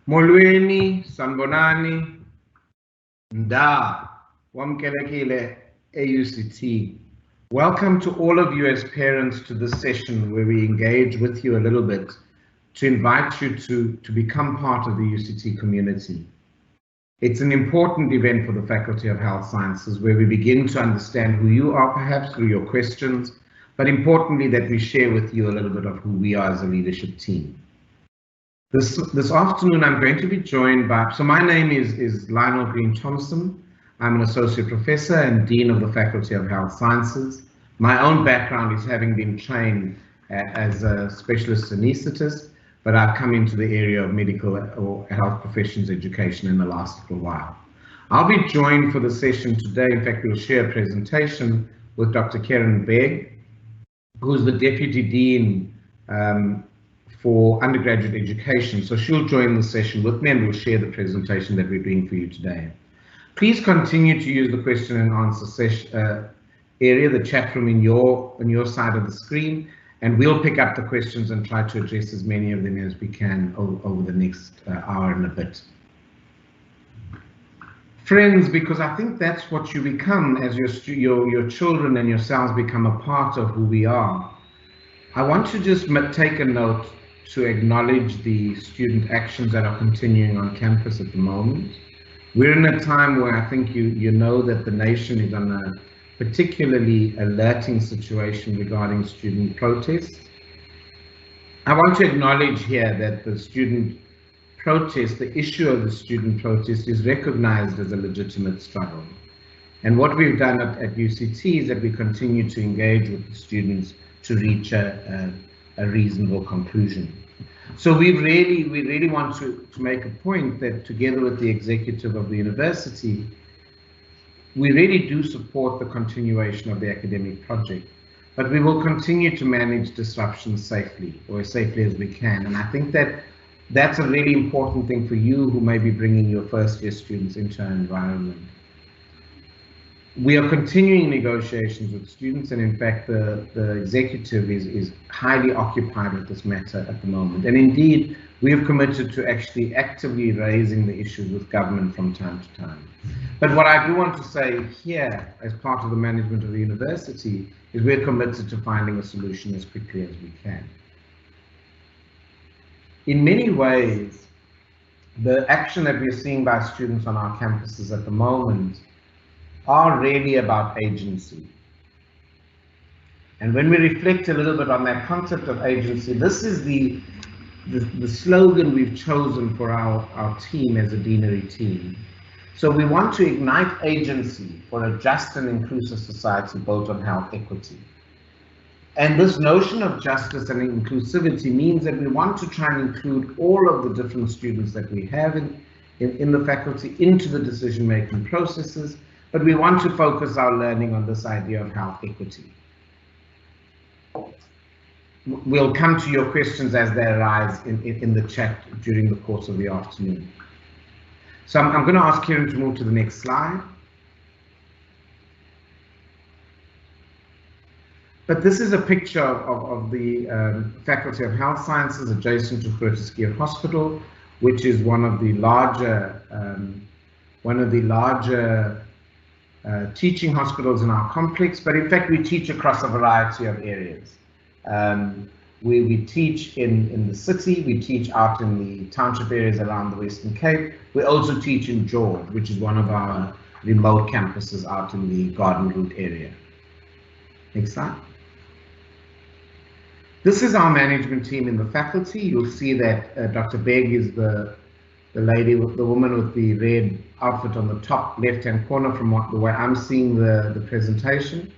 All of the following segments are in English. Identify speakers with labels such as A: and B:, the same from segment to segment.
A: Molweni, Sanbonani, Nda, Wamkelekile, AUCT. Welcome to all of you as parents to this session where we engage with you a little bit to invite you to become part of the UCT community. It's an important event for the Faculty of Health Sciences where we begin to understand who you are, perhaps through your questions, but importantly that we share with you a little bit of who we are as a leadership team. This afternoon, I'm going to be joined by, so my name is Lionel Green Thompson. I'm an associate professor and dean of the Faculty of Health Sciences. My own background is having been trained as a specialist anaesthetist, but I've come into the area of medical or health professions education in the last little while. I'll be joined for the session today. In fact, we'll share a presentation with Dr. Karen Begg, who's the Deputy Dean for undergraduate education. So she'll join the session with me and we'll share the presentation that we're doing for you today. Please continue to use the question and answer session area, the chat room on your side of the screen, and we'll pick up the questions and try to address as many of them as we can over the next hour and a bit. Friends, because I think that's what you become as your children and yourselves become a part of who we are. I want to just take a note to acknowledge the student actions that are continuing on campus at the moment. We're in a time where I think you know that the nation is on a particularly alerting situation regarding student protests. I want to acknowledge here that the student protest, the issue of the student protest, is recognized as a legitimate struggle. And what we've done at UCT is that we continue to engage with the students to reach a reasonable conclusion. So we really want to make a point that together with the executive of the university, we really do support the continuation of the academic project, but we will continue to manage disruptions safely, or as safely as we can. And I think that that's a really important thing for you who may be bringing your first year students into our environment. We are continuing negotiations with students, and in fact the executive is highly occupied with this matter at the moment. And indeed, we have committed to actually actively raising the issues with government from time to time. But what I do want to say here, as part of the management of the university, is we're committed to finding a solution as quickly as we can. In many ways, the action that we're seeing by students on our campuses at the moment are really about agency. And when we reflect a little bit on that concept of agency, this is the slogan we've chosen for our team as a deanery team. So we want to ignite agency for a just and inclusive society built on health equity. And this notion of justice and inclusivity means that we want to try and include all of the different students that we have in the faculty into the decision-making processes, but we want to focus our learning on this idea of health equity. We'll come to your questions as they arise in the chat during the course of the afternoon. So I'm going to ask Kieran to move to the next slide. But this is a picture of the Faculty of Health Sciences adjacent to Groote Hospital, which is one of the larger teaching hospitals in our complex, but in fact we teach across a variety of areas. We teach in the city, we teach out in the township areas around the Western Cape. We also teach in George, which is one of our remote campuses out in the Garden Route area. Next slide. This is our management team in the faculty. You'll see that Dr. Begg is the woman with the red outfit on the top left-hand corner from the way I'm seeing the presentation.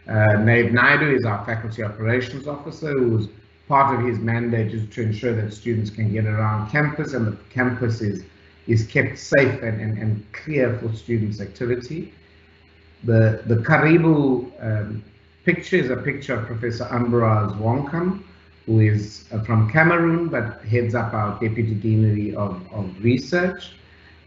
A: Naib Naidu is our faculty operations officer, who's part of his mandate is to ensure that students can get around campus and the campus is kept safe and clear for students' activity. The Karibu picture is a picture of Professor Ambaraz Wonkam, who is from Cameroon but heads up our Deputy Deanery of Research.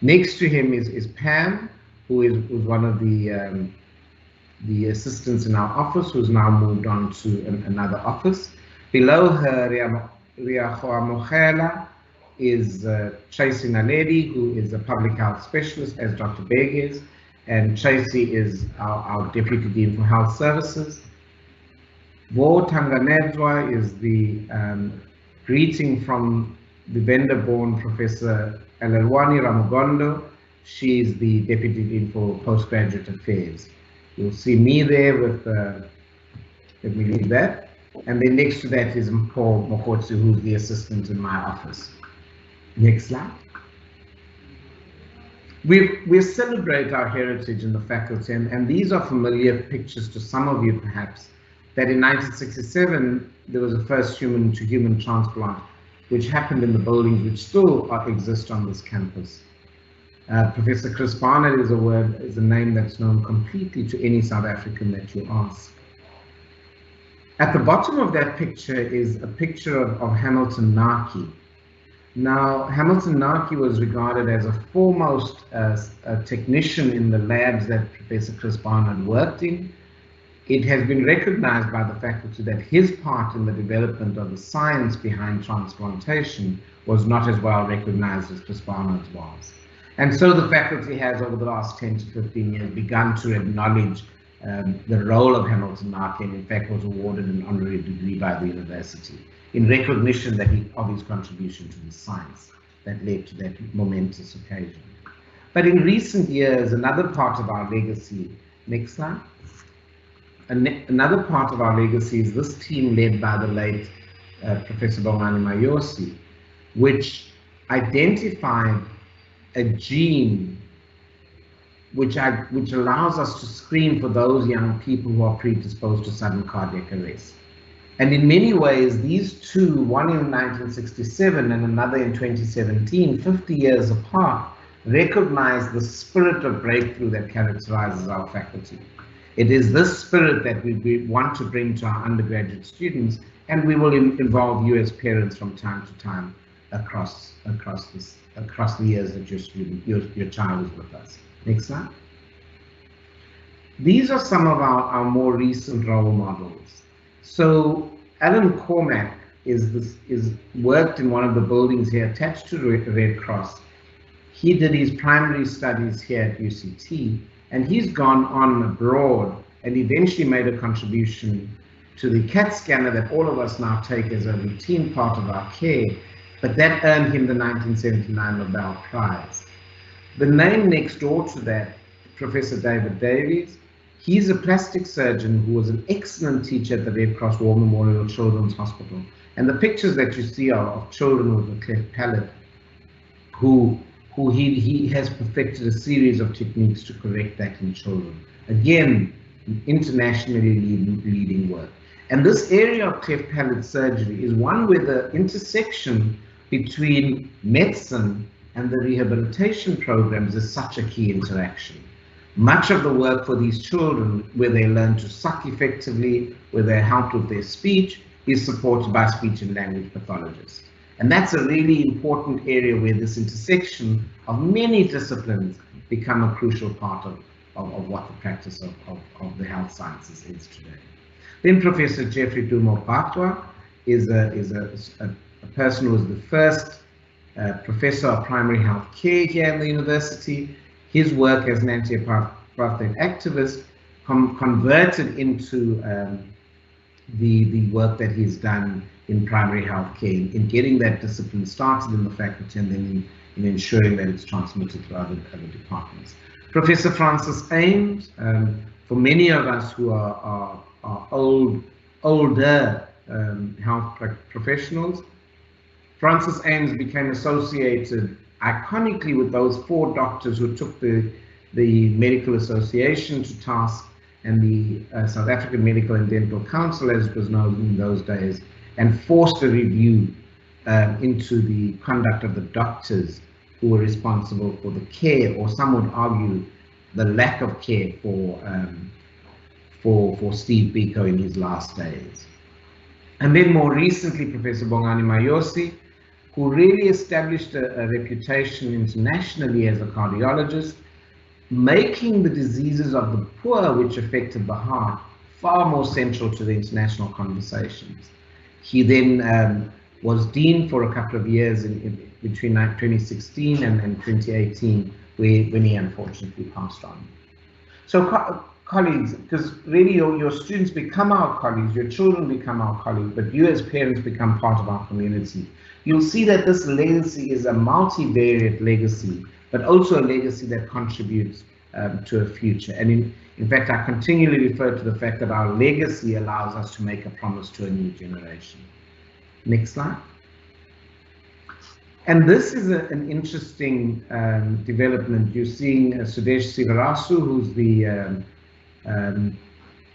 A: Next to him is Pam, who is one of the assistants in our office, who's now moved on to another office. Below her, Ria Mochela, is Tracy Naledi, who is a public health specialist, as Dr. Beg is, and Tracy is our Deputy Dean for Health Services. Vo Tanganedzwa is the greeting from the vendor-born Professor Elelwani Ramugondo. She is the Deputy Dean for Postgraduate Affairs. You'll see me there with, let me leave that. And then next to that is Paul Mokotsu, who's the assistant in my office. Next slide. We celebrate our heritage in the faculty, and these are familiar pictures to some of you perhaps, that in 1967 there was a first human-to-human transplant which happened in the buildings which still exist on this campus. Professor Chris Barnett is a name that's known completely to any South African that you ask. At the bottom of that picture is a picture of Hamilton Naki. Now, Hamilton Naki was regarded as a foremost technician in the labs that Professor Chris Barnett worked in. It has been recognized by the faculty that his part in the development of the science behind transplantation was not as well recognized as Chris Barnett's was. And so the faculty has, over the last 10 to 15 years, begun to acknowledge the role of Hamilton Naki, and in fact was awarded an honorary degree by the university in recognition of his contribution to the science that led to that momentous occasion. But in recent years, another part of our legacy, next slide, another part of our legacy is this team led by the late Professor Bongani Mayosi, which identified a gene which allows us to screen for those young people who are predisposed to sudden cardiac arrest. And in many ways, these two, one in 1967 and another in 2017, 50 years apart, recognize the spirit of breakthrough that characterizes our faculty. It is this spirit that we want to bring to our undergraduate students, and we will involve you as parents from time to time across the years that your child is with us. Next slide. These are some of our more recent role models. So Alan Cormack is worked in one of the buildings here attached to Red Cross. He did his primary studies here at UCT, and he's gone on abroad and eventually made a contribution to the CAT scanner that all of us now take as a routine part of our care, but that earned him the 1979 Nobel Prize. The name next door to that, Professor David Davies, he's a plastic surgeon who was an excellent teacher at the Red Cross War Memorial Children's Hospital. And the pictures that you see are of children with a cleft palate who he has perfected a series of techniques to correct that in children. Again, internationally leading work. And this area of cleft palate surgery is one where the intersection between medicine and the rehabilitation programs is such a key interaction. Much of the work for these children, where they learn to suck effectively, where they're helped with their speech, is supported by speech and language pathologists. And that's a really important area where this intersection of many disciplines become a crucial part of what the practice of the health sciences is today. Then Professor Jeffrey Dumo-Patwa is a person who was the first professor of primary health care here in the university. His work as an anti-apartheid activist converted into the work that he's done in primary health care, in getting that discipline started in the faculty and then in ensuring that it's transmitted to other departments. Professor Francis Ames, for many of us who are older health professionals, Francis Ames became associated iconically with those 4 doctors who took the Medical Association to task and the South African Medical and Dental Council, as it was known in those days, and forced a review into the conduct of the doctors who were responsible for the care, or some would argue the lack of care for Steve Biko in his last days. And then more recently, Professor Bongani Mayosi, who really established a reputation internationally as a cardiologist, making the diseases of the poor, which affected the heart, far more central to the international conversations. He then was dean for a couple of years between 2016 and 2018, when he unfortunately passed on. So colleagues, because really your students become our colleagues, your children become our colleagues, but you as parents become part of our community. You'll see that this legacy is a multivariate legacy, but also a legacy that contributes to a future. And in fact, I continually refer to the fact that our legacy allows us to make a promise to a new generation. Next slide. And this is an interesting development. You're seeing Sudesh Sivarasu, who's the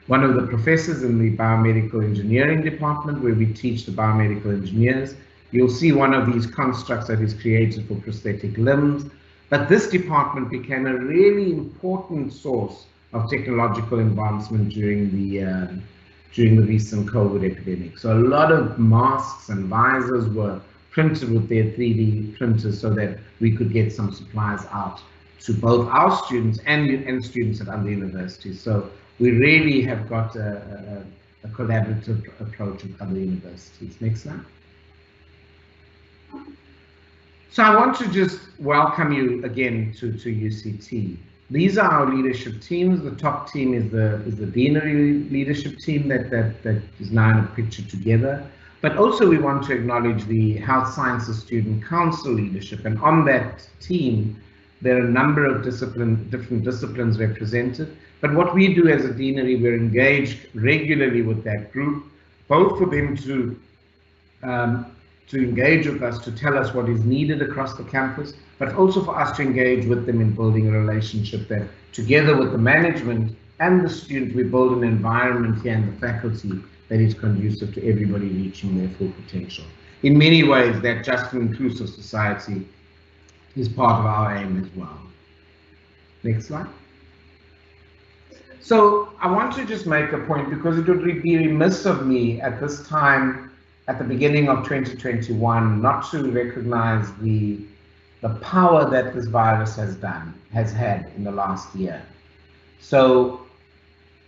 A: one of the professors in the Biomedical Engineering department, where we teach the biomedical engineers. You'll see one of these constructs that is created for prosthetic limbs. But this department became a really important source of technological advancement during the recent COVID epidemic. So a lot of masks and visors were printed with their 3D printers so that we could get some supplies out to both our students and students at other universities. So we really have got a collaborative approach with other universities. Next slide. So I want to just welcome you again to UCT. These are our leadership teams. The top team is the deanery leadership team that is now in a picture together. But also we want to acknowledge the Health Sciences Student Council leadership. And on that team, there are a number of different disciplines represented. But what we do as a deanery, we're engaged regularly with that group, both for them to engage with us, to tell us what is needed across the campus, but also for us to engage with them in building a relationship that, together with the management and the student, we build an environment here and the faculty that is conducive to everybody reaching their full potential. In many ways, that just and inclusive society is part of our aim as well. Next slide. So I want to just make a point, because it would be remiss of me at this time, at the beginning of 2021, not to recognize the power that this virus has had in the last year. So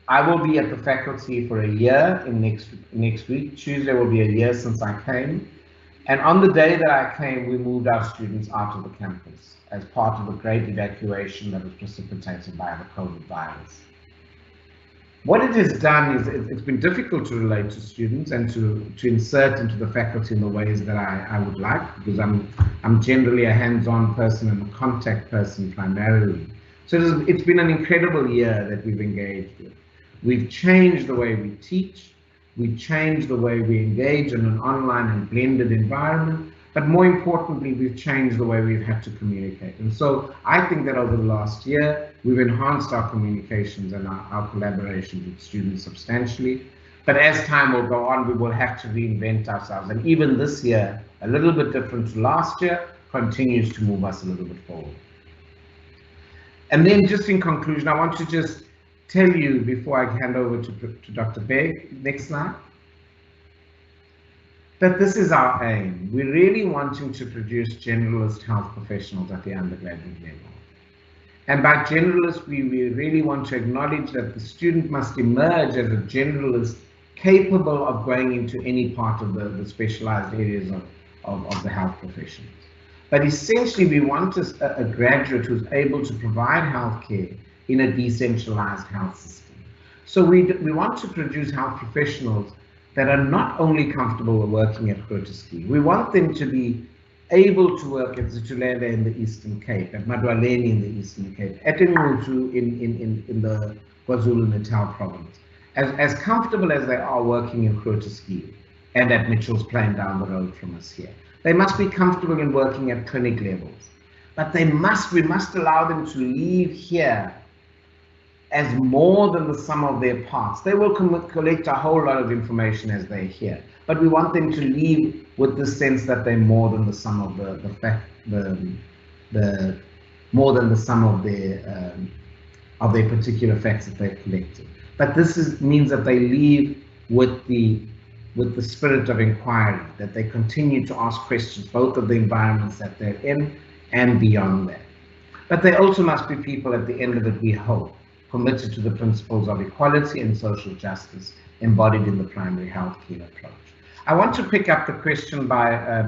A: I will be at the faculty for a year in next week. Tuesday will be a year since I came. And on the day that I came, we moved our students out of the campus as part of a great evacuation that was precipitated by the COVID virus. What it has done is it's been difficult to relate to students and to insert into the faculty in the ways that I would like, because I'm generally a hands-on person and a contact person primarily. So it's been an incredible year that we've engaged with. We've changed the way we teach. We've changed the way we engage in an online and blended environment. But more importantly, we've changed the way we've had to communicate. And so I think that over the last year, we've enhanced our communications and our collaboration with students substantially. But as time will go on, we will have to reinvent ourselves. And even this year, a little bit different to last year, continues to move us a little bit forward. And then just in conclusion, I want to just tell you before I hand over to Dr. Begg, next slide, that this is our aim. We're really wanting to produce generalist health professionals at the undergraduate level. And by generalist, we really want to acknowledge that the student must emerge as a generalist capable of going into any part of the specialized areas of the health professions. But essentially, we want a graduate who's able to provide healthcare in a decentralized health system. So we want to produce health professionals that are not only comfortable with working at Groote Schuur. We want them to be able to work at Zitulele in the Eastern Cape, at Madwaleni in the Eastern Cape, at Enugu in the KwaZulu-Natal province, as comfortable as they are working in Groote Schuur and at Mitchell's Plain down the road from us here. They must be comfortable in working at clinic levels, but we must allow them to leave here as more than the sum of their parts. They will collect a whole lot of information as they're here, but we want them to leave with the sense that they're more than the sum of more than the sum of their particular facts that they've collected. But this means that they leave with the spirit of inquiry, that they continue to ask questions, both of the environments that they're in and beyond that. But they also must be people at the end of it, we hope, committed to the principles of equality and social justice embodied in the primary healthcare approach. I want to pick up the question by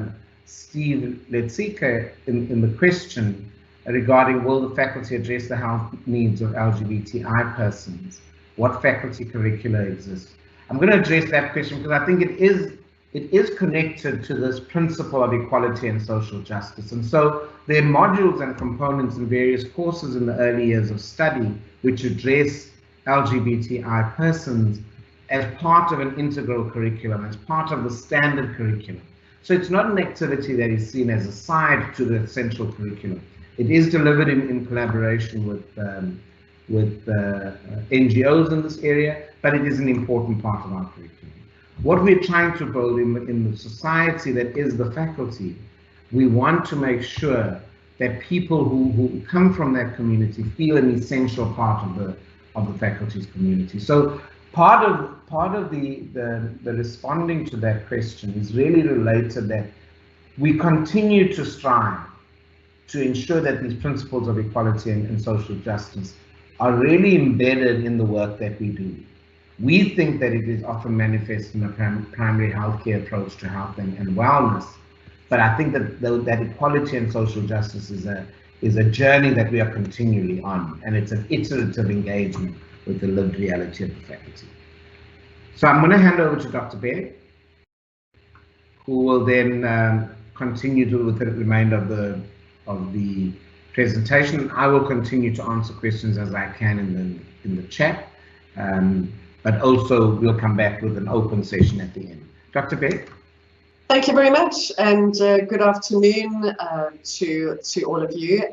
A: Steve Letsika in the question regarding will the faculty address the health needs of LGBTI persons? What faculty curricula exist? I'm going to address that question because I think it is connected to this principle of equality and social justice. And so there are modules and components in various courses in the early years of study which address LGBTI persons as part of an integral curriculum, as part of the standard curriculum. So it's not an activity that is seen as a side to the central curriculum. It is delivered in collaboration with NGOs in this area, but it is an important part of our curriculum. What we're trying to build in the society that is the faculty, we want to make sure that people who come from that community feel an essential part of the faculty's community. So part of the responding to that question is really related that we continue to strive to ensure that these principles of equality and social justice are really embedded in the work that we do. We think that it is often manifest in a primary healthcare approach to health and wellness, but I think that equality and social justice is a journey that we are continually on, and it's an iterative engagement with the lived reality of the faculty. So I'm going to hand over to Dr. Baer, who will then continue with the remainder of the presentation. I will continue to answer questions as I can in the chat, but also we'll come back with an open session at the end. Dr. Baer.
B: Thank you very much, and good afternoon to all of you.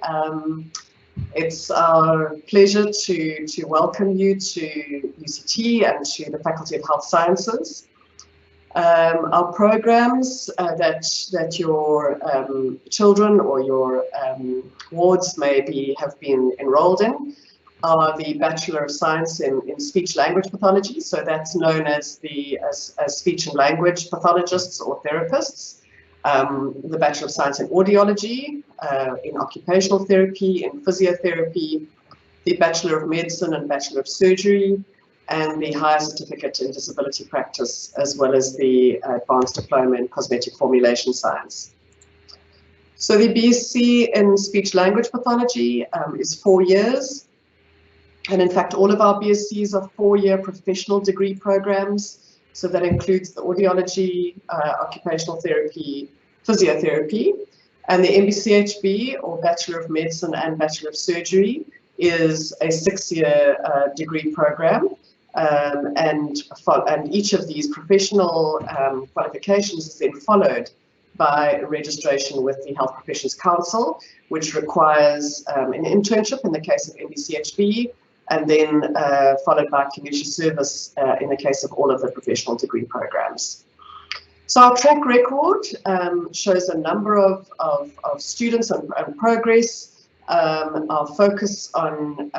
B: It's our pleasure to welcome you to UCT and to the Faculty of Health Sciences. Our programs that your children or your wards have been enrolled in are the Bachelor of Science in Speech Language Pathology, so that's known as as speech and language pathologists or therapists. The Bachelor of Science in Audiology, in Occupational Therapy, in Physiotherapy, the Bachelor of Medicine and Bachelor of Surgery, and the Higher Certificate in Disability Practice, as well as the Advanced Diploma in Cosmetic Formulation Science. So the BSc in Speech Language Pathology is 4 years. And in fact, all of our BScs are 4-year professional degree programs. So that includes the audiology, occupational therapy, physiotherapy. And the MBCHB, or Bachelor of Medicine and Bachelor of Surgery, is a 6-year degree program. And each of these professional qualifications is then followed by registration with the Health Professions Council, which requires an internship in the case of MBCHB, and then followed by community service in the case of all of the professional degree programs. So our track record shows a number of students and progress, our focus on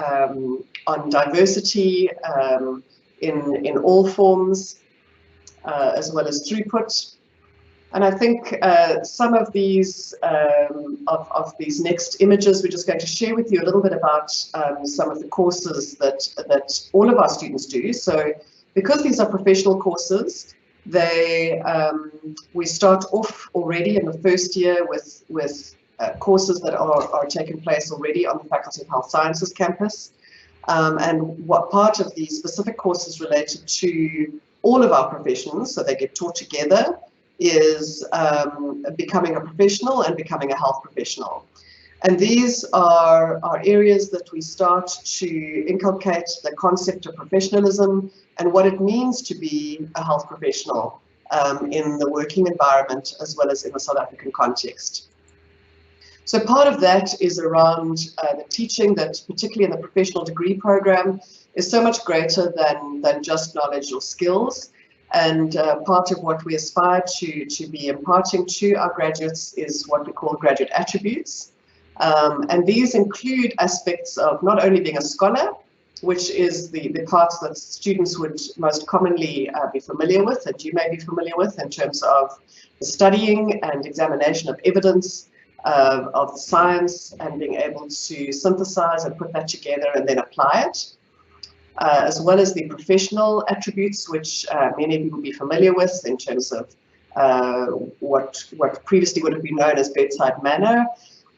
B: diversity in all forms, as well as throughput. And I think some of these next images, we're just going to share with you a little bit about some of the courses that all of our students do. So because these are professional courses, we start off already in the first year with courses that are taking place already on the Faculty of Health Sciences campus. And what part of the specific courses related to all of our professions, so they get taught together, is becoming a professional and becoming a health professional. And these are areas that we start to inculcate the concept of professionalism and what it means to be a health professional in the working environment as well as in the South African context. So part of that is around the teaching that, particularly in the professional degree program, is so much greater than just knowledge or skills. And part of what we aspire to be imparting to our graduates is what we call graduate attributes. And these include aspects of not only being a scholar, which is the parts that students would most commonly be familiar with, that you may be familiar with in terms of the studying and examination of evidence, of the science, and being able to synthesize and put that together and then apply it. As well as the professional attributes, which many of you will be familiar with in terms of what previously would have been known as bedside manner,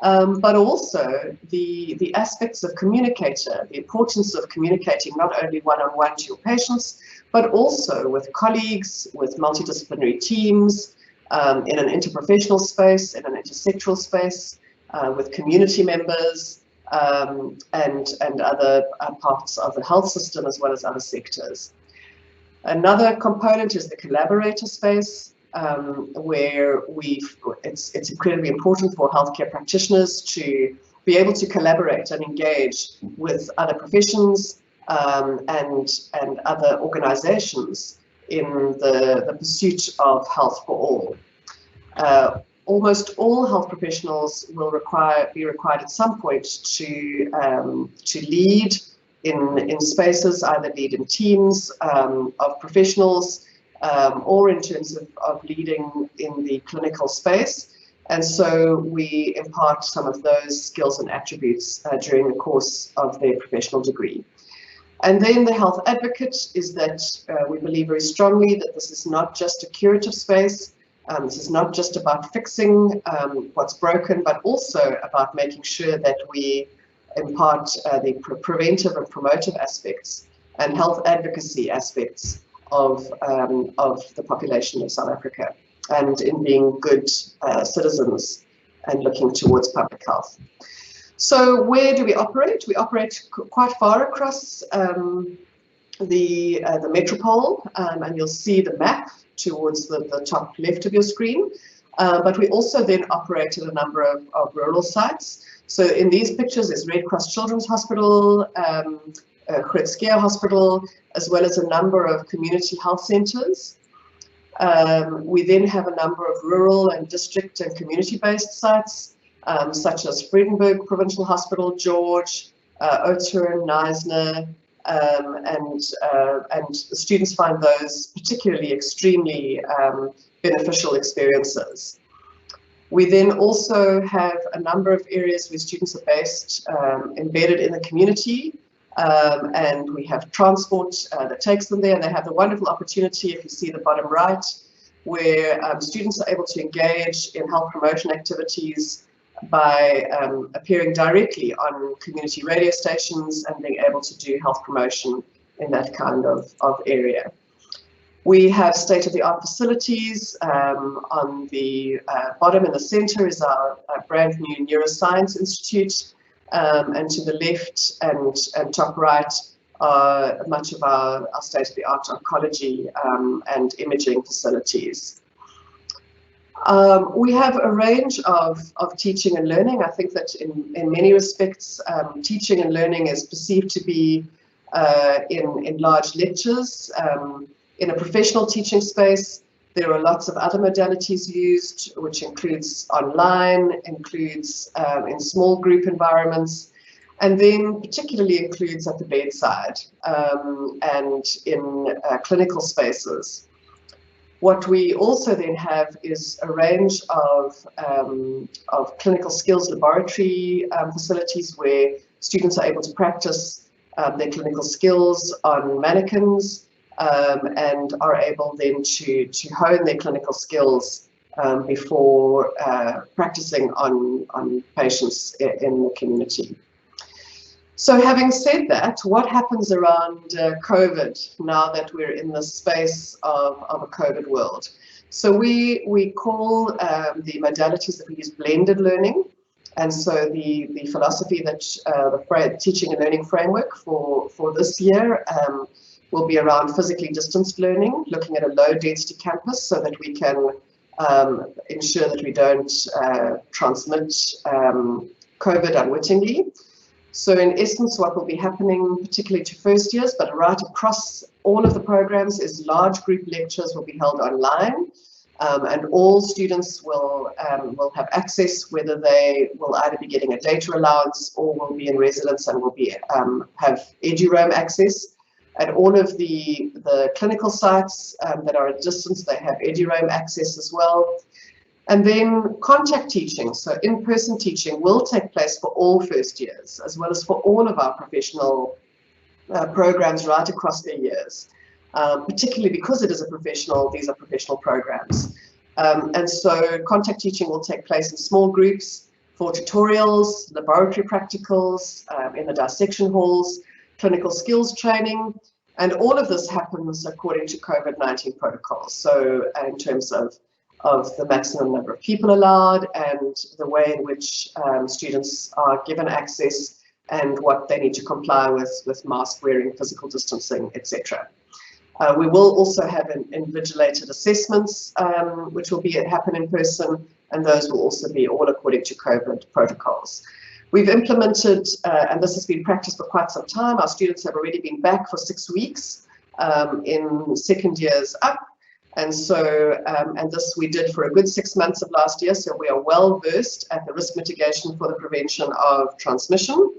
B: but also the aspects of communicator, the importance of communicating not only one-on-one to your patients, but also with colleagues, with multidisciplinary teams, in an interprofessional space, in an intersectoral space, with community members, and other parts of the health system, as well as other sectors. Another component is the collaborator space, where it's incredibly important for healthcare practitioners to be able to collaborate and engage with other professions and other organizations in the pursuit of health for all. Almost all health professionals will be required at some point to lead in spaces, either lead in teams of professionals, or in terms of leading in the clinical space. And so we impart some of those skills and attributes during the course of their professional degree. And then the health advocate is that we believe very strongly that this is not just a curative space. This is not just about fixing what's broken, but also about making sure that we impart the preventive and promotive aspects and health advocacy aspects of the population of South Africa, and in being good citizens and looking towards public health. So where do we operate? We operate quite far across the metropole, and you'll see the map towards the top left of your screen. But we also then operate at a number of rural sites. So in these pictures is Red Cross Children's Hospital, Groote Schuur Hospital, as well as a number of community health centres. We then have a number of rural and district and community-based sites, such as Vredenburg Provincial Hospital, George, Oudtshoorn, Knysna, and students find those particularly extremely beneficial experiences. We then also have a number of areas where students are based, embedded in the community, and we have transport that takes them there, and they have the wonderful opportunity, if you see the bottom right, where students are able to engage in health promotion activities by appearing directly on community radio stations and being able to do health promotion in that kind of area. We have state-of-the-art facilities. On the bottom in the center is our brand new Neuroscience Institute, and to the left and top right are much of our state-of-the-art oncology and imaging facilities. We have a range of teaching and learning. I think that in many respects, teaching and learning is perceived to be in large lectures. In a professional teaching space, there are lots of other modalities used, which includes online, includes in small group environments, and then particularly includes at the bedside and in clinical spaces. What we also then have is a range of clinical skills laboratory facilities where students are able to practice their clinical skills on mannequins, and are able then to hone their clinical skills before practicing on patients in the community. So having said that, what happens around COVID now that we're in the space of a COVID world? So we call the modalities that we use blended learning. And so the philosophy that the teaching and learning framework for this year will be around physically distanced learning, looking at a low density campus so that we can ensure that we don't transmit COVID unwittingly. So in essence, what will be happening, particularly to first years, but right across all of the programs, is large group lectures will be held online, and all students will have access, whether they will either be getting a data allowance or will be in residence and will be have EduRoam access. At all of the clinical sites that are at distance, they have EduRoam access as well. And then contact teaching, so in-person teaching, will take place for all first years, as well as for all of our professional programs right across their years, particularly because it is these are professional programs. And so contact teaching will take place in small groups for tutorials, laboratory practicals, in the dissection halls, clinical skills training, and all of this happens according to COVID-19 protocols. So in terms of the maximum number of people allowed and the way in which students are given access and what they need to comply with mask wearing, physical distancing, etc. We will also have invigilated assessments, which will happen in person, and those will also be all according to COVID protocols. We've implemented, and this has been practiced for quite some time, our students have already been back for 6 weeks in second years up. And so, and this we did for a good 6 months of last year, so we are well versed at the risk mitigation for the prevention of transmission.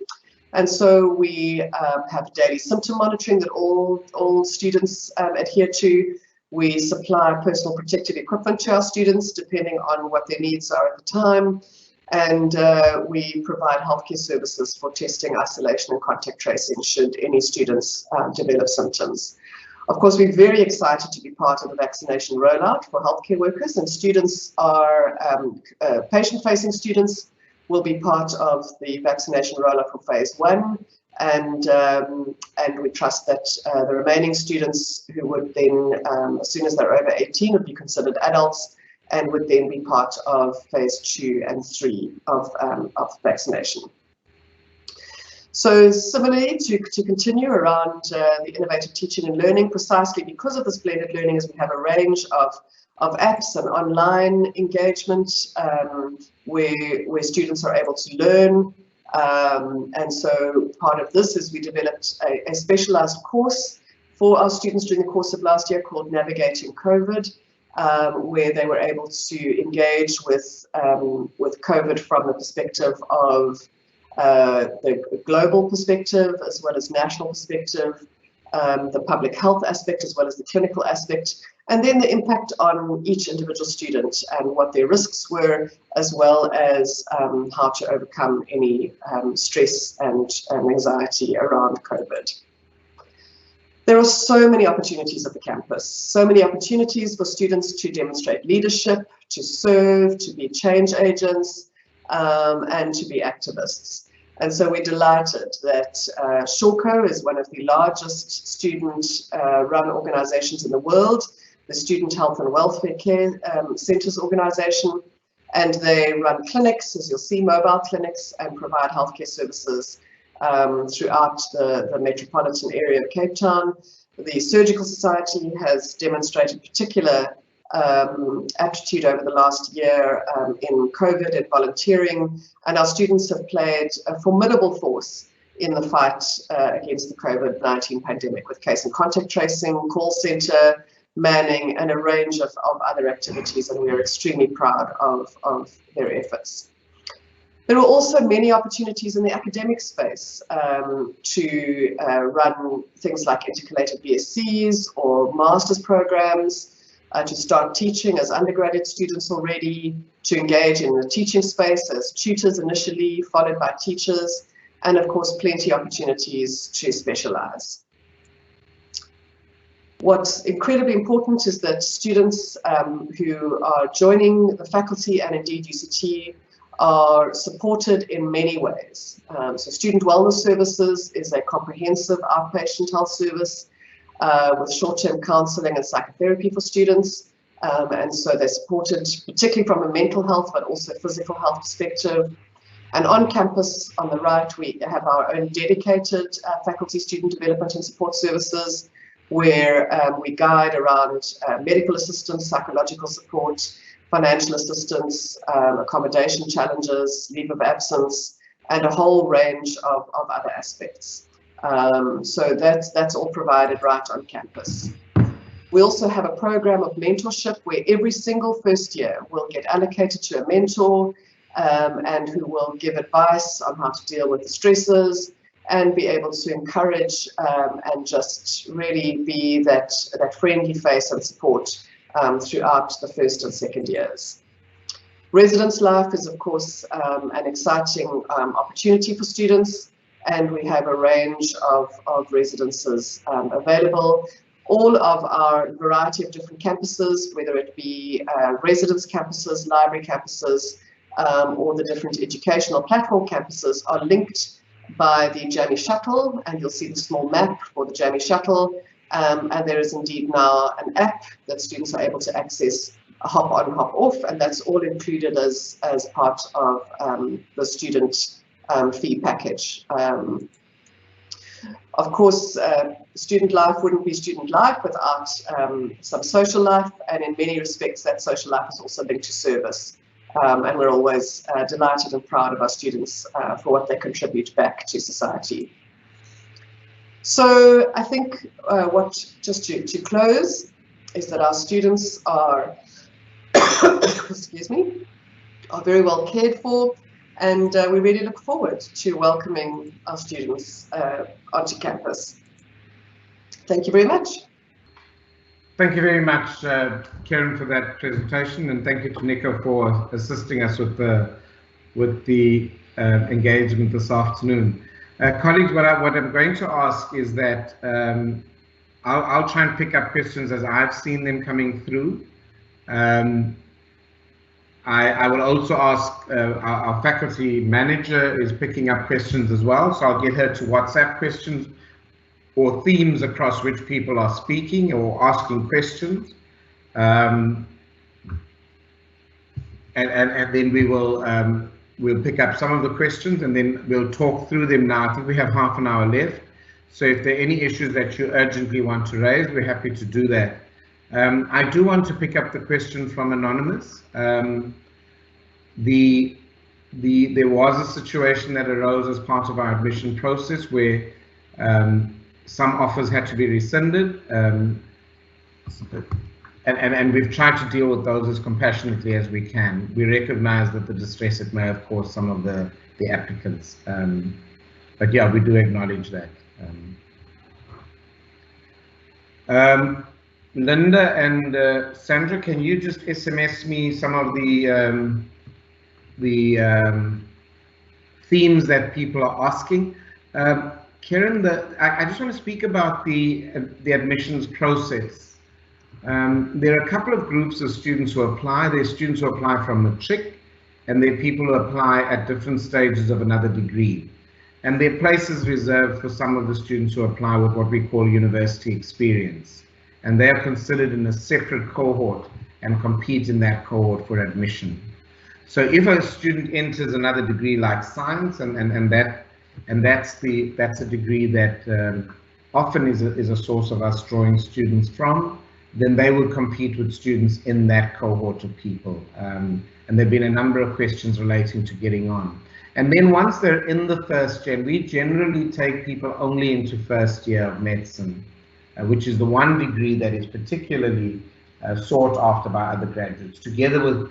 B: And so we have daily symptom monitoring that all students adhere to. We supply personal protective equipment to our students depending on what their needs are at the time. And we provide healthcare services for testing, isolation and contact tracing should any students develop symptoms. Of course, we're very excited to be part of the vaccination rollout for healthcare workers, and students are, patient-facing students will be part of the vaccination rollout for phase 1, and we trust that the remaining students who would then, as soon as they're over 18, would be considered adults and would then be part of phase 2 and 3 of vaccination. So similarly, to continue around the innovative teaching and learning, precisely because of this blended learning, is we have a range of apps and online engagement where students are able to learn. And so part of this is we developed a specialized course for our students during the course of last year called Navigating COVID, where they were able to engage with COVID from the perspective of the global perspective as well as national perspective, the public health aspect as well as the clinical aspect, and then the impact on each individual student and what their risks were, as well as how to overcome any stress and anxiety around COVID. There are so many opportunities at the campus, so many opportunities for students to demonstrate leadership, to serve, to be change agents, and to be activists. And so we're delighted that Shawco is one of the largest student-run organizations in the world, the Student Health and Welfare Care Centres organization, and they run clinics, as you'll see, mobile clinics, and provide healthcare services throughout the metropolitan area of Cape Town. The Surgical Society has demonstrated particular aptitude over the last year in COVID and volunteering, and our students have played a formidable force in the fight against the COVID-19 pandemic with case and contact tracing, call center, manning, and a range of other activities, and we are extremely proud of their efforts. There are also many opportunities in the academic space to run things like intercalated BScs or master's programs, to start teaching as undergraduate students already, to engage in the teaching space as tutors initially, followed by teachers, and of course plenty of opportunities to specialize. What's incredibly important is that students who are joining the faculty and indeed UCT are supported in many ways. So Student Wellness Services is a comprehensive outpatient health service with short-term counselling and psychotherapy for students. And so they're supported particularly from a mental health but also physical health perspective. And on campus on the right, we have our own dedicated faculty student development and support services where we guide around medical assistance, psychological support, financial assistance, accommodation challenges, leave of absence, and a whole range of other aspects. So that's all provided right on campus. We also have a program of mentorship where every single first year will get allocated to a mentor and who will give advice on how to deal with the stresses and be able to encourage and just really be that friendly face and support throughout the first and second years. Residence life is, of course, an exciting opportunity for students, and we have a range of residences available. all of our variety of different campuses, whether it be residence campuses, library campuses, or the different educational platform campuses, are linked by the Jamie Shuttle, and you'll see the small map for the Jamie Shuttle. And there is indeed now an app that students are able to access, a hop on, hop off, and that's all included as part of the student fee package. Of course, student life wouldn't be student life without some social life, and in many respects that social life is also linked to service. And we're always delighted and proud of our students for what they contribute back to society. So I think just to close is that our students are, excuse me, are very well cared for, and we really look forward to welcoming our students onto campus. Thank you very much.
A: Thank you very much, Karen, for that presentation, and thank you to Nico for assisting us with the engagement this afternoon. Colleagues, what I'm going to ask is that I'll try and pick up questions as I've seen them coming through. I will also ask, our faculty manager is picking up questions as well, so I'll get her to WhatsApp questions or themes across which people are speaking or asking questions. And then we will we'll pick up some of the questions and then we'll talk through them now. I think we have half an hour left. So if there are any issues that you urgently want to raise, we're happy to do that. I do want to pick up the question from Anonymous. There was a situation that arose as part of our admission process where some offers had to be rescinded, and we've tried to deal with those as compassionately as we can. We recognize that the distress it may have caused some of the applicants, but yeah, we do acknowledge that. Linda and Sandra, can you just SMS me some of the themes that people are asking? Karen, I just want to speak about the admissions process. There are a couple of groups of students who apply. There are students who apply from matric, and there are people who apply at different stages of another degree. And there are places reserved for some of the students who apply with what we call university experience. And they are considered in a separate cohort and compete in that cohort for admission. So if a student enters another degree like science, that's a degree that often is a source of us drawing students from, then they will compete with students in that cohort of people. And there have been a number of questions relating to getting on. And then once they're in the first gen, we generally take people only into first year of medicine, which is the one degree that is particularly sought after by other graduates, together with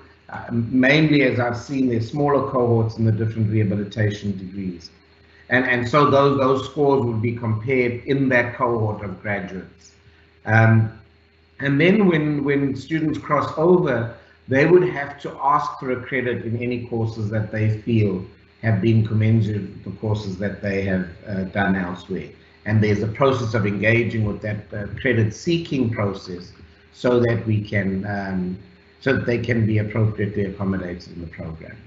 A: mainly, as I've seen, there's smaller cohorts in the different rehabilitation degrees. And so those scores would be compared in that cohort of graduates. And then when students cross over, they would have to ask for a credit in any courses that they feel have been commensurate with the courses that they have done elsewhere. And there's a process of engaging with that credit seeking process so that we can, so that they can be appropriately accommodated in the program.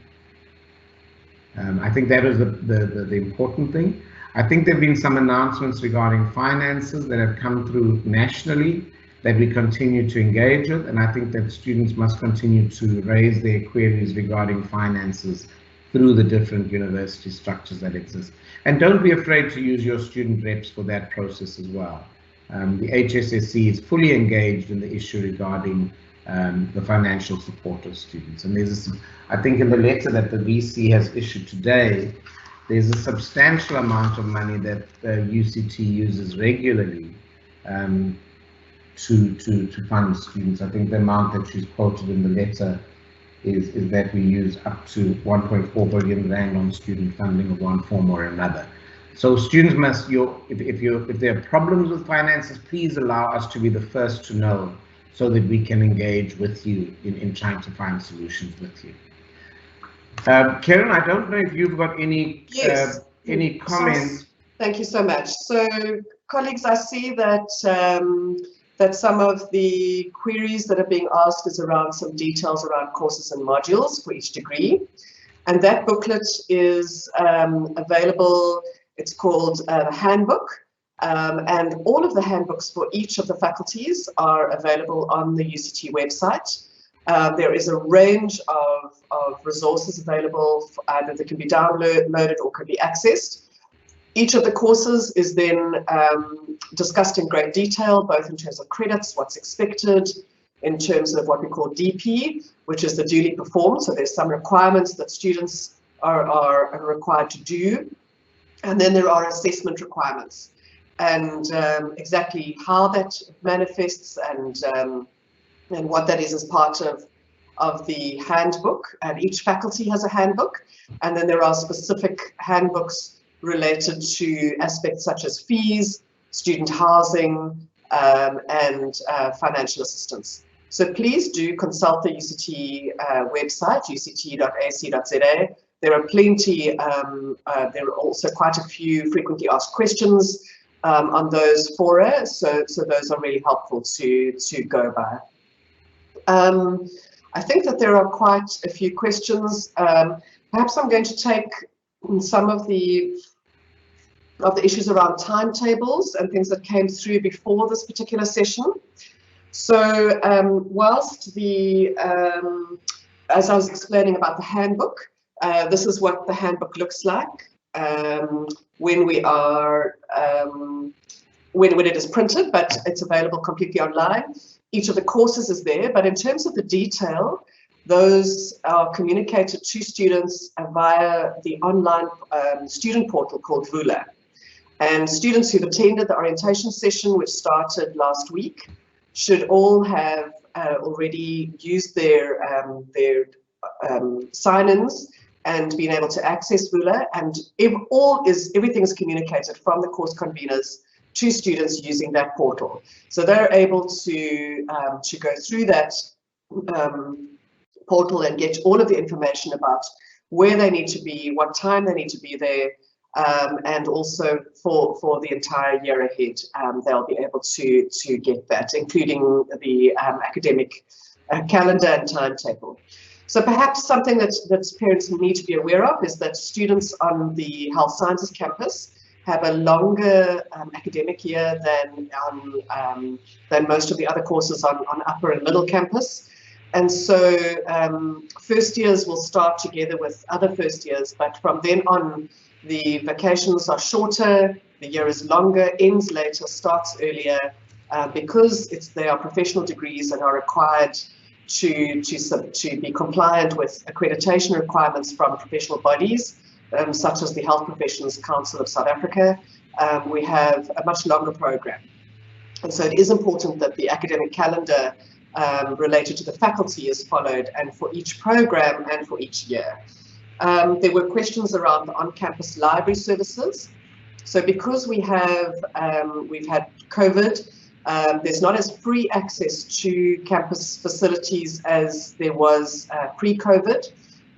A: I think that is the important thing. I think there have been some announcements regarding finances that have come through nationally that we continue to engage with, and I think that students must continue to raise their queries regarding finances through the different university structures that exist. And don't be afraid to use your student reps for that process as well. The HPCSA is fully engaged in the issue regarding the financial support of students. And there's, I think in the letter that the VC has issued today, there's a substantial amount of money that UCT uses regularly to fund students. I think the amount that she's quoted in the letter is that we use up to 1.4 billion rand on student funding of one form or another. So students must, if there are problems with finances, please allow us to be the first to know, so that we can engage with you in trying to find solutions with you. Karen, I don't know if you've got any comments.
B: Thank you so much. So, colleagues, I see that that some of the queries that are being asked is around some details around courses and modules for each degree. And that booklet is available. It's called the Handbook. And all of the handbooks for each of the faculties are available on the UCT website. There is a range of resources available, either that can be downloaded or can be accessed. Each of the courses is then discussed in great detail, both in terms of credits, what's expected, in terms of what we call DP, which is the duly performed. So there's some requirements that students are required to do. And then there are assessment requirements. And exactly how that manifests and what that is as part of the handbook. And each faculty has a handbook. And then there are specific handbooks related to aspects such as fees, student housing, and financial assistance. So please do consult the UCT website, uct.ac.za. There are plenty, there are also quite a few frequently asked questions on those fora, so those are really helpful to go by. I think that there are quite a few questions. Perhaps I'm going to take some of the issues around timetables and things that came through before this particular session. So whilst as I was explaining about the handbook, this is what the handbook looks like when we are when it is printed, but it's available completely online. Each of the courses is there, but in terms of the detail, those are communicated to students via the online student portal called Vula. And students who've attended the orientation session, which started last week, should all have already used their sign-ins and been able to access Vula. And everything is communicated from the course conveners to students using that portal. So they're able to go through that portal and get all of the information about where they need to be, what time they need to be there, and also for the entire year ahead, they'll be able to get that, including the academic calendar and timetable. So perhaps something that parents need to be aware of is that students on the health sciences campus have a longer academic year than most of the other courses on upper and middle campus. And so first years will start together with other first years, but from then on, the vacations are shorter, the year is longer, ends later, starts earlier, because they are professional degrees and are required to be compliant with accreditation requirements from professional bodies, such as the Health Professions Council of South Africa. We have a much longer program. And so it is important that the academic calendar related to the faculty is followed, and for each program and for each year. There were questions around the on-campus library services. So because we've had COVID, there's not as free access to campus facilities as there was pre-COVID,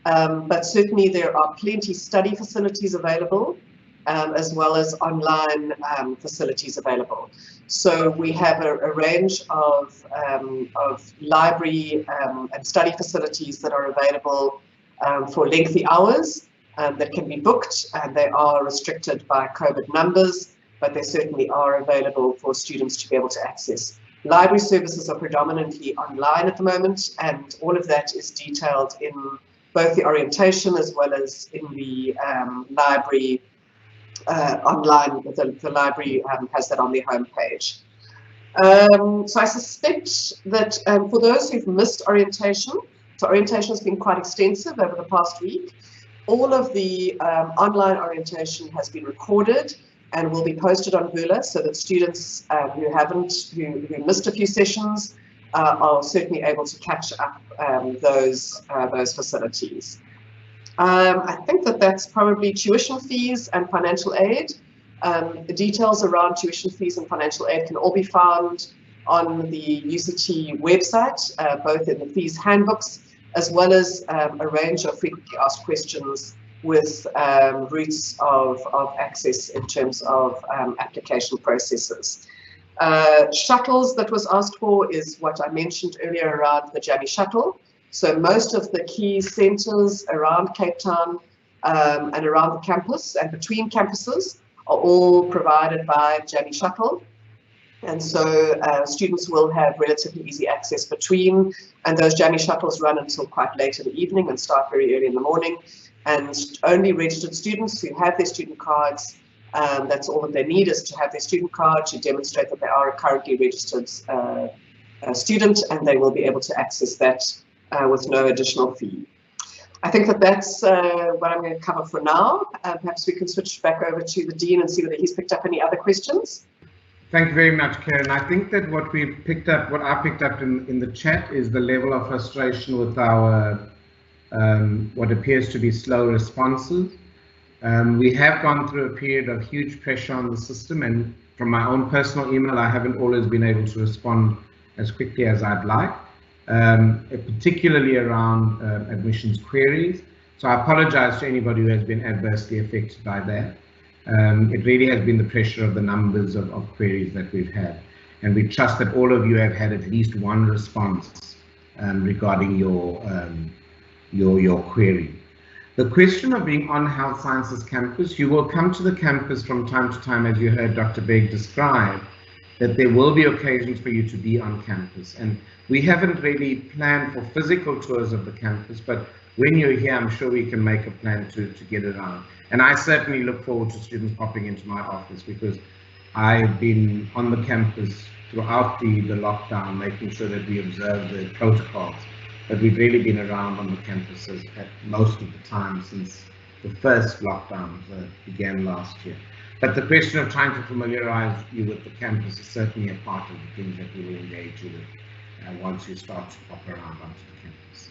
B: but certainly there are plenty study facilities available, as well as online facilities available. So we have a range of library and study facilities that are available for lengthy hours that can be booked, and they are restricted by COVID numbers, but they certainly are available for students to be able to access. Library services are predominantly online at the moment, and all of that is detailed in both the orientation as well as in the library online. The library has that on their homepage. So I suspect that for those who've missed orientation, so orientation has been quite extensive over the past week. All of the online orientation has been recorded and will be posted on Vula, so that students who missed a few sessions are certainly able to catch up those facilities. I think that's probably tuition fees and financial aid. The details around tuition fees and financial aid can all be found on the UCT website, both in the fees handbooks, as well as a range of frequently asked questions with routes of access in terms of application processes. Shuttles that was asked for is what I mentioned earlier around the Jamie shuttle. So most of the key centres around Cape Town and around the campus and between campuses are all provided by Jamie shuttle. And so students will have relatively easy access between, and those Jamie shuttles run until quite late in the evening and start very early in the morning. And only registered students who have their student cards, that's all that they need, is to have their student card to demonstrate that they are a currently registered student, and they will be able to access that with no additional fee. I think that that's what I'm going to cover for now. Perhaps we can switch back over to the Dean and see whether he's picked up any other questions.
A: Thank you very much, Karen. I think that what I picked up in the chat is the level of frustration with our what appears to be slow responses. We have gone through a period of huge pressure on the system, and from my own personal email, I haven't always been able to respond as quickly as I'd like, particularly around admissions queries. So I apologize to anybody who has been adversely affected by that. It really has been the pressure of the numbers of queries that we've had, and we trust that all of you have had at least one response regarding your query. The question of being on Health Sciences campus, you will come to the campus from time to time, as you heard Dr. Begg describe, that there will be occasions for you to be on campus, and we haven't really planned for physical tours of the campus, but when you're here, I'm sure we can make a plan to get around. And I certainly look forward to students popping into my office, because I've been on the campus throughout the lockdown, making sure that we observe the protocols. But we've really been around on the campuses at most of the time since the first lockdown began last year. But the question of trying to familiarize you with the campus is certainly a part of the things that we will engage you with once you start to pop around onto the campus.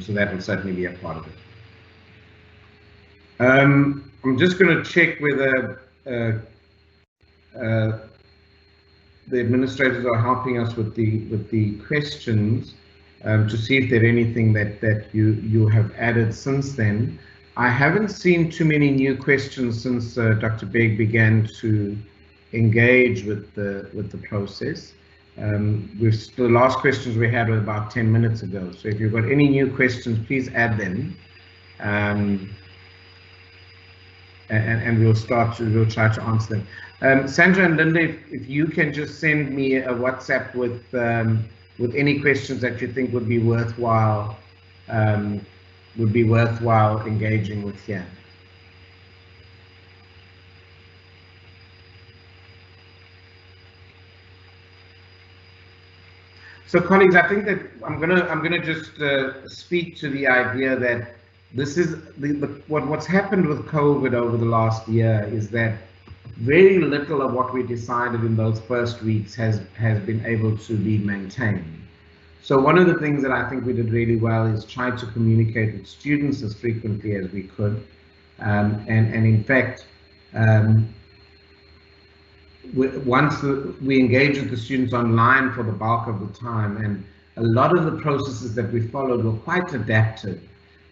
A: So that will certainly be a part of it. I'm just going to check whether the administrators are helping us with the questions to see if there's anything that you have added since then. I haven't seen too many new questions since Dr. Begg began to engage with the process. The last questions we had were about 10 minutes ago. So if you've got any new questions, please add them. And we'll try to answer them. Sandra and Linda, if you can just send me a WhatsApp with any questions that you think would be worthwhile engaging with here. So colleagues, I think that I'm gonna just speak to the idea that this is what's happened with COVID over the last year is that very little of what we decided in those first weeks has been able to be maintained. So one of the things that I think we did really well is try to communicate with students as frequently as we could, and in fact, once we engaged with the students online for the bulk of the time, and a lot of the processes that we followed were quite adapted.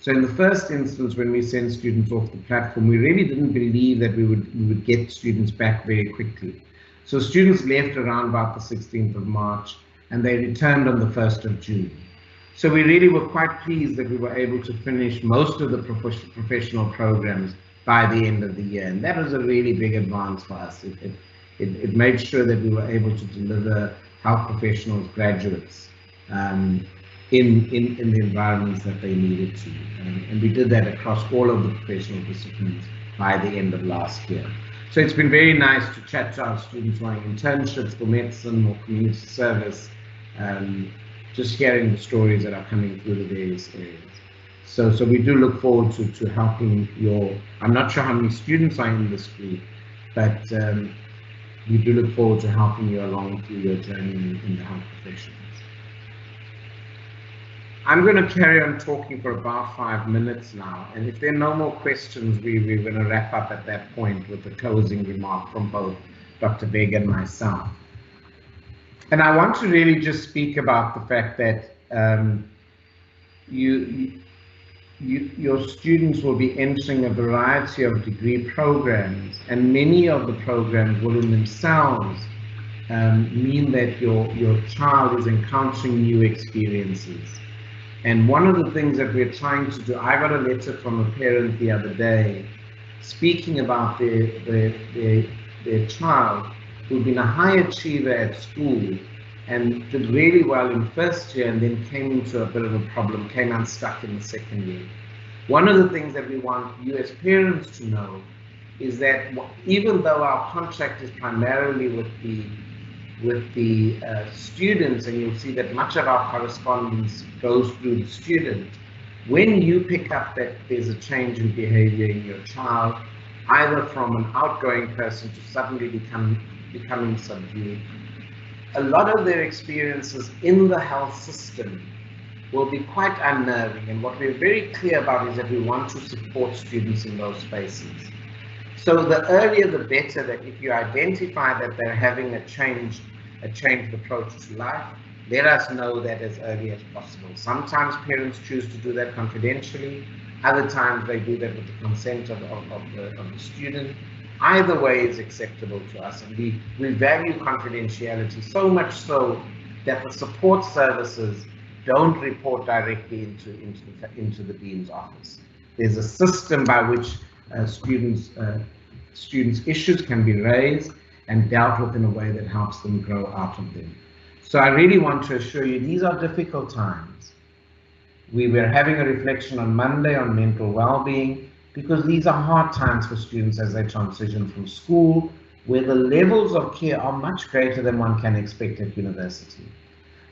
A: So in the first instance, when we sent students off the platform, we really didn't believe that we would get students back very quickly. So students left around about the 16th of March, and they returned on the 1st of June. So we really were quite pleased that we were able to finish most of the professional programs by the end of the year, and that was a really big advance for us. It made sure that we were able to deliver health professionals, graduates, in the environments that they needed to. And we did that across all of the professional disciplines by the end of last year. So it's been very nice to chat to our students running internships for medicine or community service, just hearing the stories that are coming through the various areas. So we do look forward to helping I'm not sure how many students are in this group, but we do look forward to helping you along through your journey in the health professions. I'm going to carry on talking for about 5 minutes now, and if there are no more questions, we're going to wrap up at that point with a closing remark from both Dr. Begg and myself. And I want to really just speak about the fact that your students will be entering a variety of degree programs, and many of the programs will in themselves mean that your child is encountering new experiences. And one of the things that we're trying to do, I got a letter from a parent the other day speaking about their child who'd been a high achiever at school and did really well in first year and then came into a bit of a problem, came unstuck in the second year. One of the things that we want you as parents to know is that even though our contract is primarily with the students, and you'll see that much of our correspondence goes through the student, when you pick up that there's a change in behavior in your child, either from an outgoing person to suddenly becoming subdued, a lot of their experiences in the health system will be quite unnerving. And what we're very clear about is that we want to support students in those spaces. So the earlier the better, that if you identify that they're having a changed approach to life, let us know that as early as possible. Sometimes parents choose to do that confidentially, other times they do that with the consent of the student. Either way is acceptable to us, and we value confidentiality so much so that the support services don't report directly into the dean's office. There's a system by which students' issues can be raised and dealt with in a way that helps them grow out of them. So I really want to assure you, these are difficult times. We were having a reflection on Monday on mental well-being, because these are hard times for students as they transition from school, where the levels of care are much greater than one can expect at university.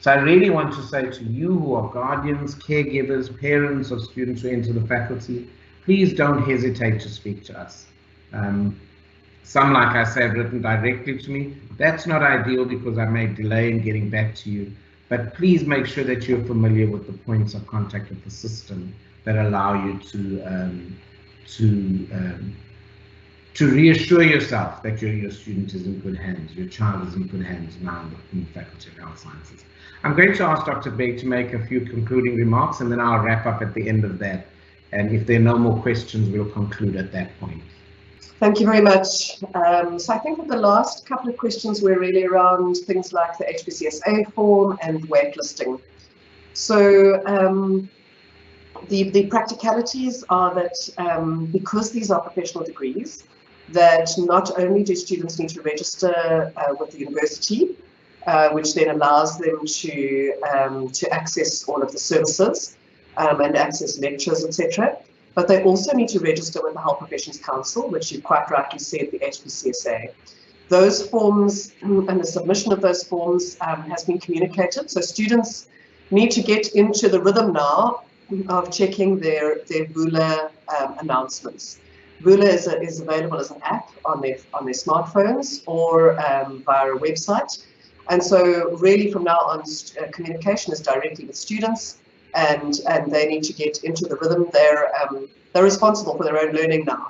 A: So I really want to say to you who are guardians, caregivers, parents of students who enter the faculty, please don't hesitate to speak to us. Some, like I say, have written directly to me. That's not ideal because I may delay in getting back to you, but please make sure that you're familiar with the points of contact with the system that allow you to reassure yourself that your student is in good hands, your child is in good hands now in the Faculty of Health Sciences. I'm going to ask Dr. Beg to make a few concluding remarks, and then I'll wrap up at the end of that. And if there are no more questions, we'll conclude at that point.
B: Thank you very much. So I think that the last couple of questions were really around things like the HPCSA form and waitlisting. So the practicalities are that because these are professional degrees, that not only do students need to register with the university, which then allows them to access all of the services and access lectures, etc. But they also need to register with the Health Professions Council, which you quite rightly said, the HPCSA. Those forms and the submission of those forms has been communicated. So students need to get into the rhythm now of checking their VULA announcements. VULA is available as an app on their smartphones or via a website. And so really from now on, communication is directly with students, and they need to get into the rhythm. They're responsible for their own learning now.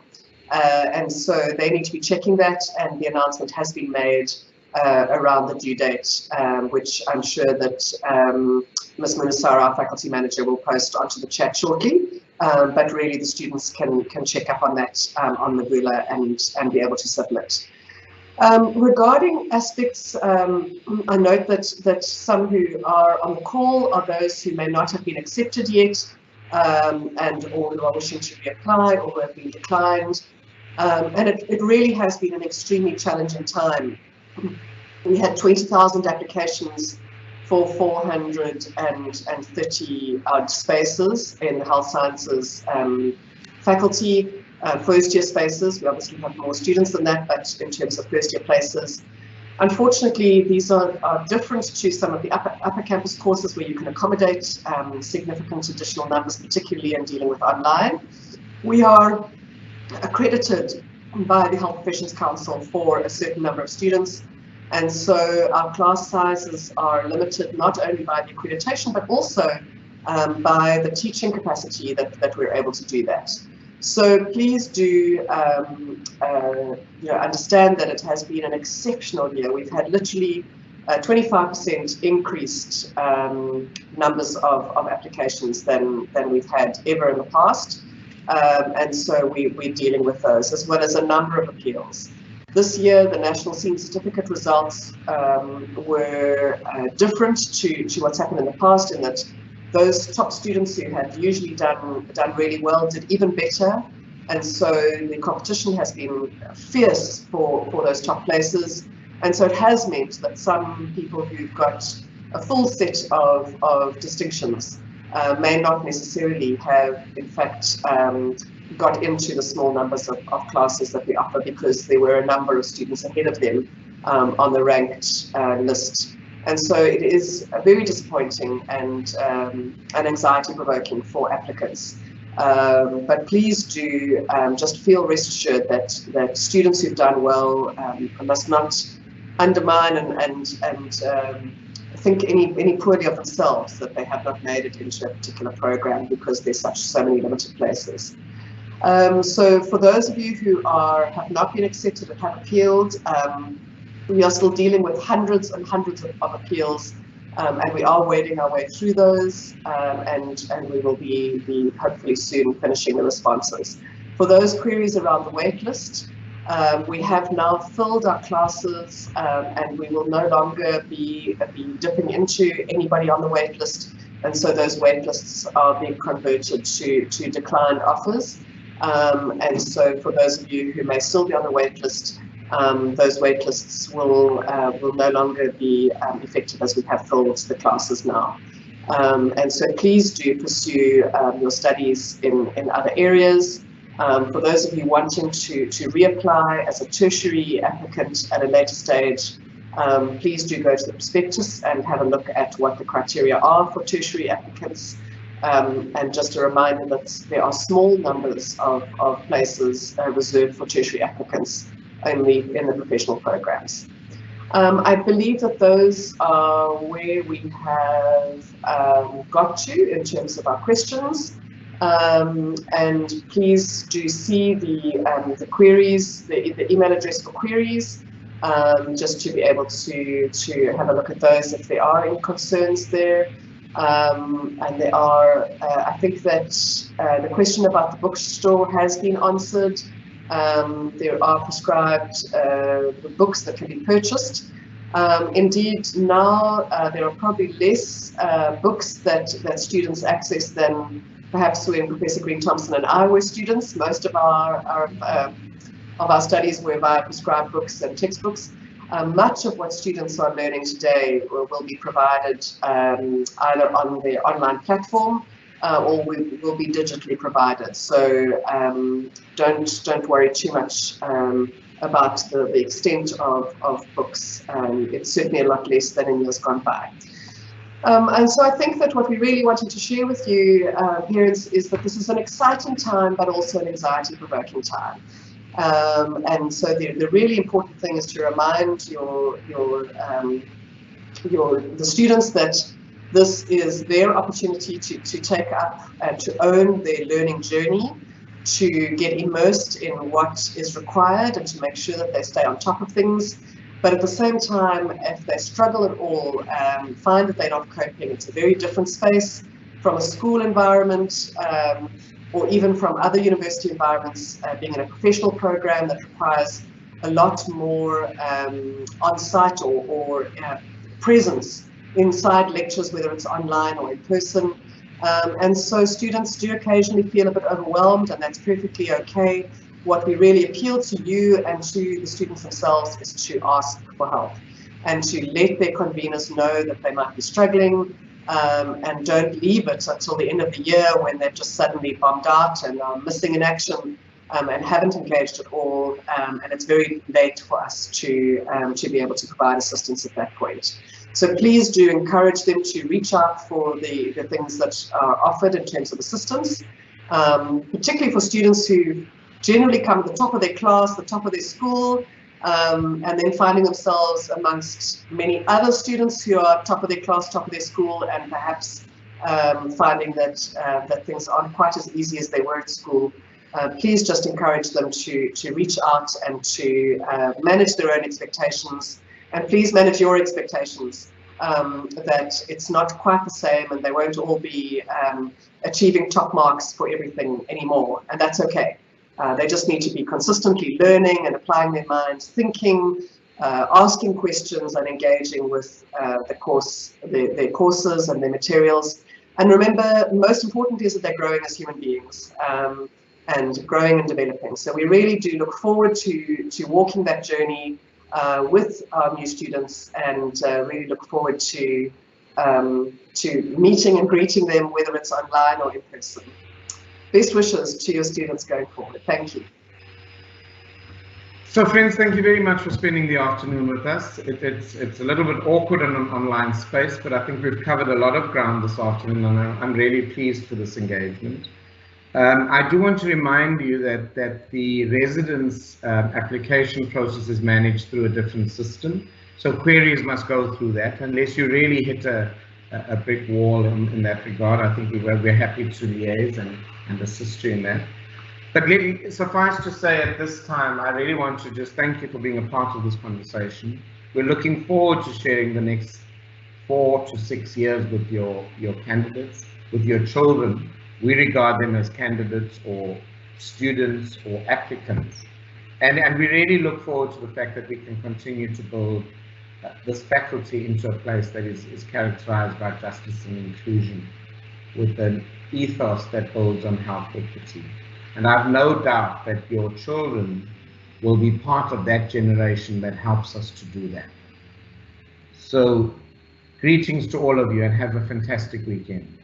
B: And so they need to be checking that, and the announcement has been made around the due date, which I'm sure that Ms. Munasara, our faculty manager, will post onto the chat shortly. But really the students can check up on that on the VULA and be able to submit. Regarding aspects, I note that some who are on the call are those who may not have been accepted yet, or who are wishing to reapply or who have been declined. And it really has been an extremely challenging time. We had 20,000 applications for 430 odd spaces in the health sciences faculty. First year spaces, we obviously have more students than that, but in terms of first year places, unfortunately, these are different to some of the upper campus courses where you can accommodate significant additional numbers, particularly in dealing with online. We are accredited by the Health Professions Council for a certain number of students, and so our class sizes are limited not only by the accreditation, but also by the teaching capacity that we're able to do that. So please do understand that it has been an exceptional year. We've had literally 25% increased numbers of applications than we've had ever in the past. And so we're dealing with those, as well as a number of appeals. This year, the National Senior Certificate results were different to what's happened in the past, in that those top students who had usually done really well did even better. And so the competition has been fierce for those top places. And so it has meant that some people who've got a full set of distinctions may not necessarily have, in fact, got into the small numbers of classes that we offer, because there were a number of students ahead of them on the ranked list. And so it is very disappointing and anxiety-provoking for applicants. But please do just feel rest assured that students who've done well must not undermine and think any poorly of themselves that they have not made it into a particular program because there's so many limited places. So for those of you who have not been accepted and have appealed, we are still dealing with hundreds and hundreds of appeals, and we are wading our way through those, and we will be hopefully soon finishing the responses. For those queries around the waitlist, we have now filled our classes, and we will no longer be dipping into anybody on the waitlist, and so those waitlists are being converted to declined offers. And so for those of you who may still be on the waitlist, those waitlists will no longer be effective, as we have filled the classes now. And so please do pursue your studies in other areas. For those of you wanting to reapply as a tertiary applicant at a later stage, please do go to the prospectus and have a look at what the criteria are for tertiary applicants. And just a reminder that there are small numbers of places reserved for tertiary applicants only in the professional programs. I believe that those are where we have got to in terms of our questions. And please do see the queries, the email address for queries, just to be able to have a look at those if there are any concerns there. And there are, I think that the question about the bookstore has been answered. There are prescribed books that can be purchased. Indeed, now there are probably less books that students access than perhaps when Professor Green-Thompson and I were students. Most of our studies were via prescribed books and textbooks. Much of what students are learning today will be provided either on the online platform or will be digitally provided. So don't worry too much about the extent of books. It's certainly a lot less than in years gone by. And so I think that what we really wanted to share with you here is that this is an exciting time, but also an anxiety-provoking time. And so the really important thing is to remind the students that this is their opportunity to take up and to own their learning journey, to get immersed in what is required and to make sure that they stay on top of things. But at the same time, if they struggle at all, find that they're not coping, it's a very different space from a school environment, or even from other university environments, being in a professional program that requires a lot more on-site or presence inside lectures, whether it's online or in person. And so students do occasionally feel a bit overwhelmed, and that's perfectly okay. What we really appeal to you and to the students themselves is to ask for help and to let their conveners know that they might be struggling, and don't leave it until the end of the year when they've just suddenly bombed out and are missing in action and haven't engaged at all. And it's very late for us to be able to provide assistance at that point. So please do encourage them to reach out for the things that are offered in terms of assistance, particularly for students who generally come at the top of their class, the top of their school, and then finding themselves amongst many other students who are top of their class, top of their school, and perhaps finding that things aren't quite as easy as they were at school. Please just encourage them to reach out and to manage their own expectations, and please manage your expectations, that it's not quite the same and they won't all be achieving top marks for everything anymore, and that's okay. They just need to be consistently learning and applying their minds, thinking, asking questions and engaging with their courses and their materials. And remember, most important is that they're growing as human beings and growing and developing. So we really do look forward to walking that journey with our new students, and really look forward to meeting and greeting them, whether it's online or in person. Best wishes to your students going forward. Thank you.
A: So friends, thank you very much for spending the afternoon with us. It's a little bit awkward in an online space, but I think we've covered a lot of ground this afternoon, and I'm really pleased for this engagement. I do want to remind you that the residence application process is managed through a different system. So queries must go through that, unless you really hit a brick wall in that regard. I think we're happy to liaise and assist you in that. But suffice to say at this time, I really want to just thank you for being a part of this conversation. We're looking forward to sharing the next 4 to 6 years with your candidates, with your children. We regard them as candidates or students or applicants. And we really look forward to the fact that we can continue to build this faculty into a place that is characterized by justice and inclusion, with an ethos that builds on health equity. And I have no doubt that your children will be part of that generation that helps us to do that. So greetings to all of you, and have a fantastic weekend.